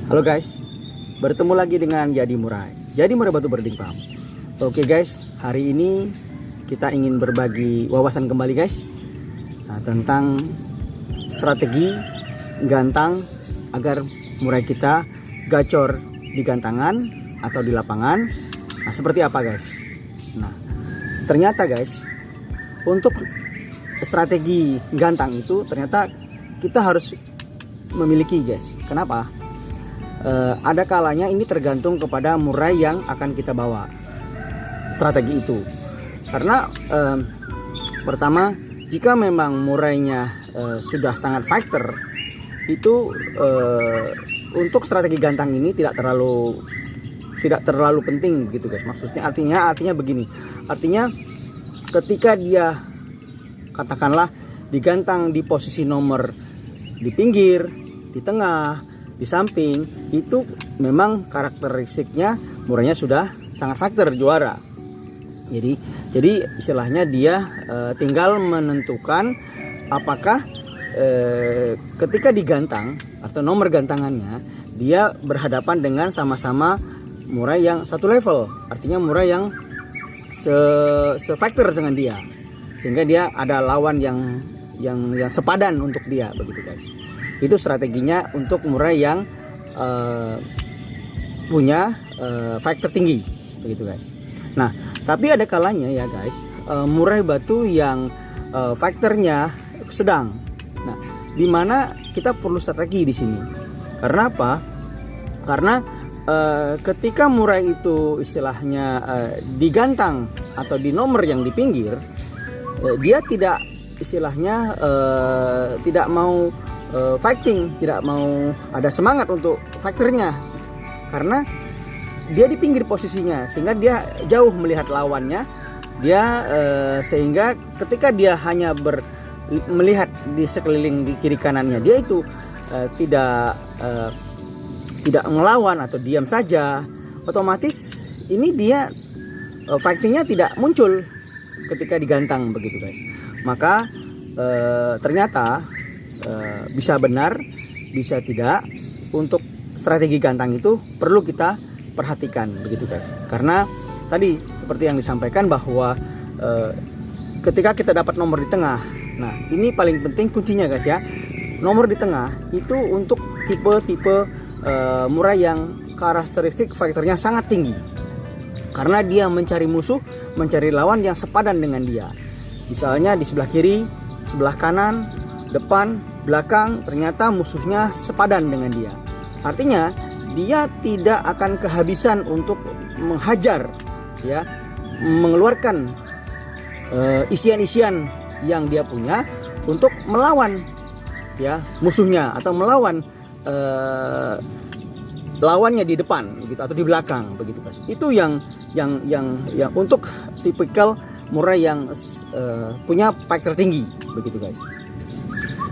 Halo guys, bertemu lagi dengan Jadi Murai Batu Berding Pam. Oke guys, hari ini kita ingin berbagi wawasan kembali guys, tentang strategi gantang agar murai kita gacor di gantangan atau di lapangan. Nah, seperti apa guys? Nah, ternyata guys, untuk strategi gantang itu ternyata kita harus memiliki guys. Kenapa? Ada kalanya ini tergantung kepada murai yang akan kita bawa strategi itu. Karena pertama, jika memang murainya sudah sangat fighter, itu untuk strategi gantang ini tidak terlalu penting gitu guys. Maksudnya artinya begini. Artinya ketika dia katakanlah digantang di posisi nomor di pinggir, di tengah, di samping, itu memang karakteristiknya murainya sudah sangat fighter, juara. Jadi istilahnya dia tinggal menentukan apakah ketika digantang atau nomor gantangannya dia berhadapan dengan sama-sama murai yang satu level, artinya murai yang se-fighter dengan dia, sehingga dia ada lawan yang sepadan untuk dia, begitu guys. Itu strateginya untuk murai yang punya fighter tinggi, begitu guys. Nah, tapi ada kalanya ya guys, murai batu yang fighternya sedang. Nah, dimana kita perlu strategi di sini. Karena apa? Karena ketika murai itu istilahnya digantang atau di nomor yang di pinggir, dia tidak istilahnya tidak mau fighting, tidak mau ada semangat untuk fighternya, karena dia di pinggir posisinya, sehingga dia jauh melihat lawannya. Dia sehingga ketika dia hanya melihat di sekeliling di kiri kanannya, dia itu tidak melawan atau diam saja, otomatis ini dia fightingnya tidak muncul ketika digantang, begitu guys. Maka ternyata bisa benar, bisa tidak. Untuk strategi gantang itu perlu kita perhatikan, begitu guys. Karena tadi seperti yang disampaikan bahwa ketika kita dapat nomor di tengah, nah ini paling penting kuncinya guys ya. Nomor di tengah itu untuk tipe-tipe murai yang karakteristik fighternya sangat tinggi, karena dia mencari musuh, mencari lawan yang sepadan dengan dia. Misalnya di sebelah kiri, sebelah kanan, depan, belakang, ternyata musuhnya sepadan dengan dia. Artinya dia tidak akan kehabisan untuk menghajar, ya, mengeluarkan isian-isian yang dia punya untuk melawan, ya, musuhnya atau melawan lawannya di depan gitu atau di belakang, begitu guys. Itu yang untuk tipikal murai yang punya fighter tinggi, begitu guys.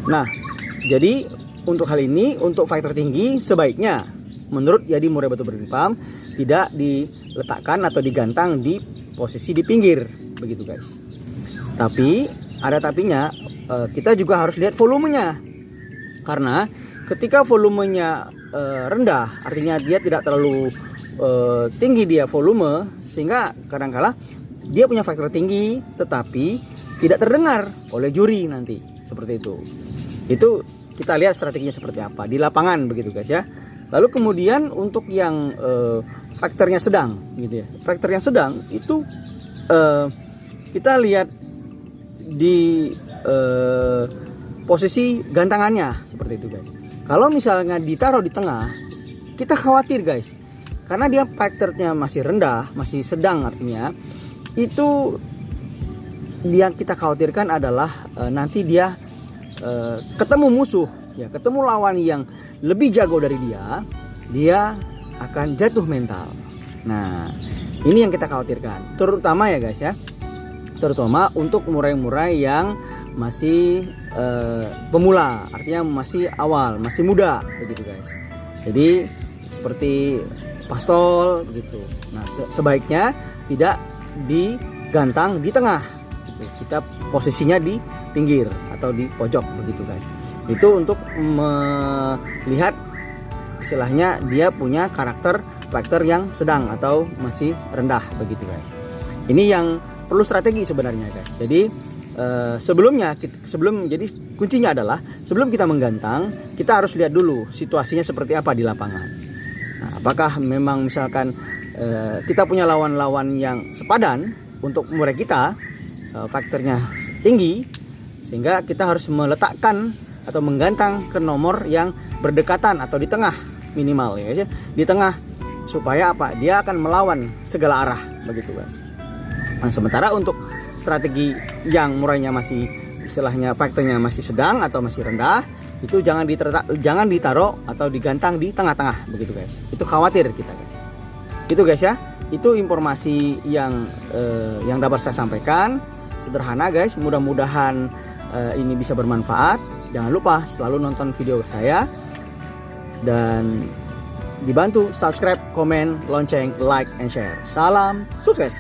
Nah, jadi untuk hal ini, untuk fighter tinggi sebaiknya menurut Jadi Murai Batu Berding Pam tidak diletakkan atau digantang di posisi di pinggir, begitu guys. Tapi ada tapinya, kita juga harus lihat volumenya. Karena ketika volumenya rendah, artinya dia tidak terlalu tinggi dia volume, sehingga kadang-kala dia punya fighter tinggi tetapi tidak terdengar oleh juri nanti, seperti itu. Itu kita lihat strateginya seperti apa di lapangan, begitu guys ya. Lalu kemudian untuk yang faktornya sedang, gitu ya. Faktor yang sedang itu kita lihat di posisi gantangannya, seperti itu guys. Kalau misalnya ditaruh di tengah, kita khawatir guys, karena dia faktornya masih rendah, masih sedang, artinya itu yang kita khawatirkan adalah nanti dia ketemu musuh, ya, ketemu lawan yang lebih jago dari dia akan jatuh mental. Nah, ini yang kita khawatirkan, terutama ya guys ya, terutama untuk murai-murai yang masih pemula, artinya masih awal, masih muda, begitu guys. Jadi seperti pastol begitu. Nah, sebaiknya tidak digantang di tengah, gitu. Kita posisinya di pinggir atau di pojok, begitu guys. Itu untuk melihat istilahnya dia punya karakter yang sedang atau masih rendah begitu guys. Ini yang perlu strategi sebenarnya guys. Jadi jadi kuncinya adalah sebelum kita menggantang, kita harus lihat dulu situasinya seperti apa di lapangan. Nah, apakah memang misalkan kita punya lawan-lawan yang sepadan untuk murai kita, faktornya tinggi, sehingga kita harus meletakkan atau menggantang ke nomor yang berdekatan atau di tengah minimal ya guys ya. Di tengah, supaya apa? Dia akan melawan segala arah begitu guys. Nah, sementara untuk strategi yang murainya masih istilahnya faktornya masih sedang atau masih rendah, itu jangan ditaruh atau digantang di tengah-tengah begitu guys. Itu khawatir kita guys. Itu guys ya. Itu informasi yang dapat saya sampaikan. Sederhana guys. Mudah-mudahan ini bisa bermanfaat. Jangan lupa selalu nonton video saya dan dibantu subscribe, komen, lonceng, like, and share. Salam sukses.